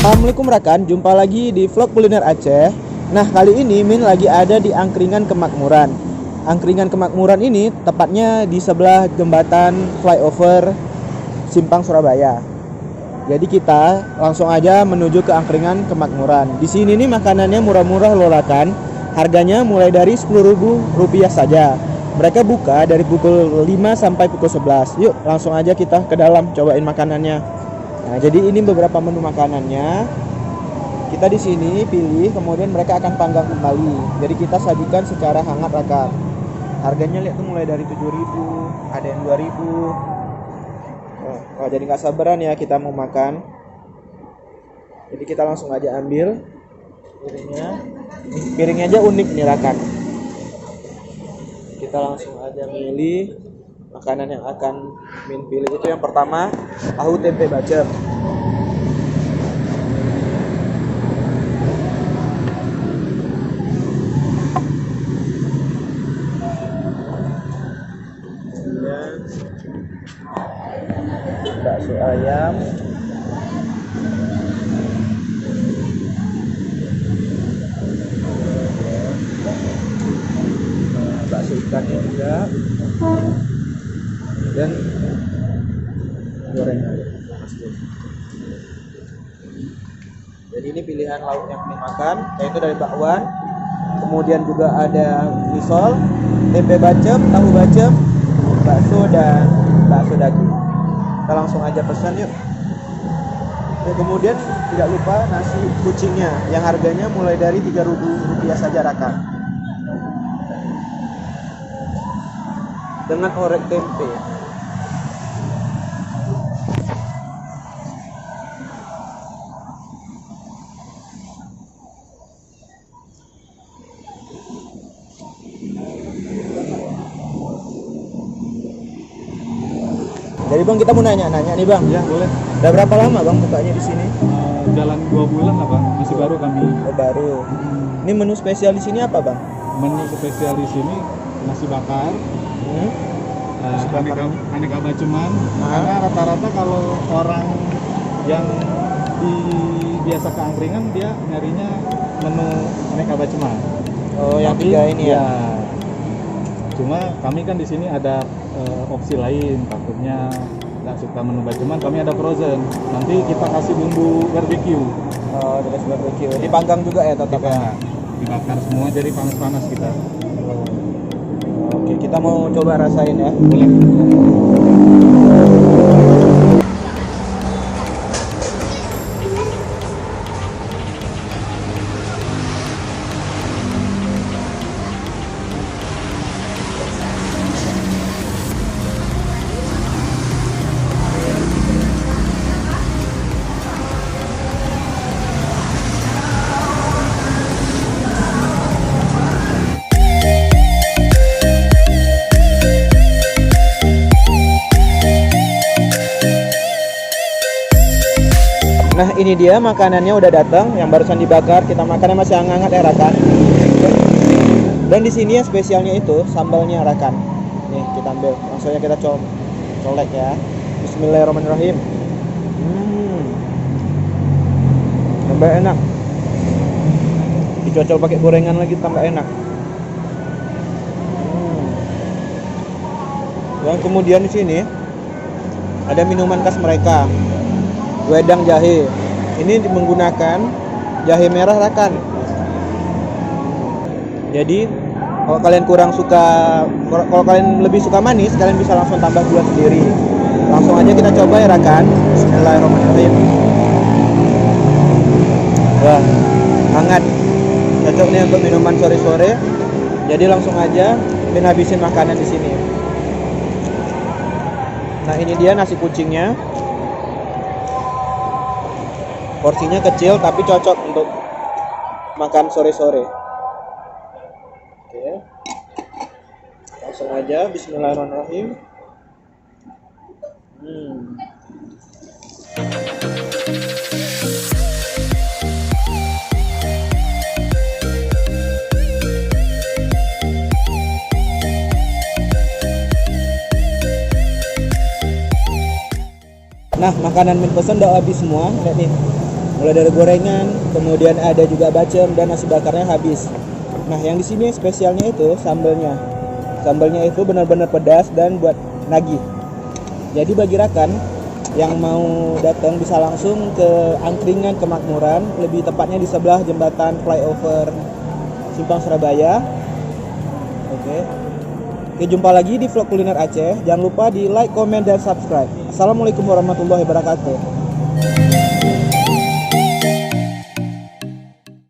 Assalamualaikum rekan, jumpa lagi di vlog kuliner Aceh. Nah, kali ini Min lagi ada di Angkringan Kemakmuran. Angkringan Kemakmuran ini tepatnya di sebelah jembatan flyover Simpang Surabaya. Jadi kita langsung aja menuju ke Angkringan Kemakmuran. Di sini nih makanannya murah-murah loh rekan. Harganya mulai dari Rp10.000 saja. Mereka buka dari pukul 5 sampai pukul 11. Yuk, langsung aja kita ke dalam cobain makanannya. Nah, jadi ini beberapa menu makanannya. Kita di sini pilih, kemudian mereka akan panggang kembali. Jadi kita sajikan secara hangat rekan. Harganya lihat tuh mulai dari 7.000, ada yang 2.000. Oh, jadi nggak sabaran ya kita mau makan. Jadi kita langsung aja ambil piringnya. Piringnya aja unik nih rekan. Kita langsung aja milih makanan yang akan Min pilih. Itu yang pertama, tahu tempe bacem. Kemudian bakso ayam. Bakso ikannya juga. Dan gorengan. Jadi ini pilihan lauk yang kami makan, yaitu dari bakwan, kemudian juga ada risol, tempe bacem, tahu bacem, bakso dan bakso daging. Kita langsung aja pesan yuk. Dan kemudian tidak lupa nasi kucingnya yang harganya mulai dari Rp3.000 saja rekan. Dengan orek tempe. Jadi bang, kita mau nanya nih bang. Ya boleh. Udah berapa lama bang bukanya di sini? Jalan 2 bulan lah bang, masih baru kami. Oh, baru. Ini menu spesial di sini apa bang? Menu spesial di sini nasi bakar, aneka baceman. Karena rata-rata kalau orang yang biasa ke angkringan dia nyarinya menu aneka baceman. Oh, yang tiga ini ya. Cuma kami kan di sini ada opsi lain, takutnya nggak suka menu baceman, kami ada frozen. Nanti kita kasih bumbu barbecue. Oh, terus barbecue. Dipanggang juga ya tetap ya? Dibakar semua jadi panas-panas kita. Oke, kita mau coba rasain ya. Boleh. Nah, ini dia makanannya udah datang, yang barusan dibakar. Kita makannya masih hangat ya rekan. Dan di sini yang spesialnya itu sambalnya rekan. Nih, kita ambil. Langsung aja kita colek ya. Bismillahirrahmanirrahim. Tambah enak. Dicocol pakai gorengan lagi tambah enak. Dan kemudian di sini ada minuman khas mereka. Wedang jahe. Ini menggunakan jahe merah rekan. Jadi kalau kalian lebih suka manis, kalian bisa langsung tambah gula sendiri. Langsung aja kita coba ya rekan. Bismillahirrahmanirrahim. Wah, hangat. Cocok nih untuk minuman sore-sore. Jadi langsung aja habisin makanan di sini. Nah, ini dia nasi kucingnya. Porsinya kecil tapi cocok untuk makan sore-sore. Oke. Langsung aja bismillahirrahmanirrahim. Nah, makanan Min pesen udah habis semua. Lihat nih. Mulai dari gorengan, kemudian ada juga bacem dan nasi bakarnya habis. Nah, yang di sini spesialnya itu sambelnya. Sambelnya itu benar-benar pedas dan buat nagih. Jadi bagi rekan yang mau datang bisa langsung ke Angkringan Kemakmuran, lebih tepatnya di sebelah jembatan flyover Simpang Surabaya. Oke. Oke, jumpa lagi di vlog kuliner Aceh. Jangan lupa di like, comment, dan subscribe. Assalamualaikum warahmatullahi wabarakatuh.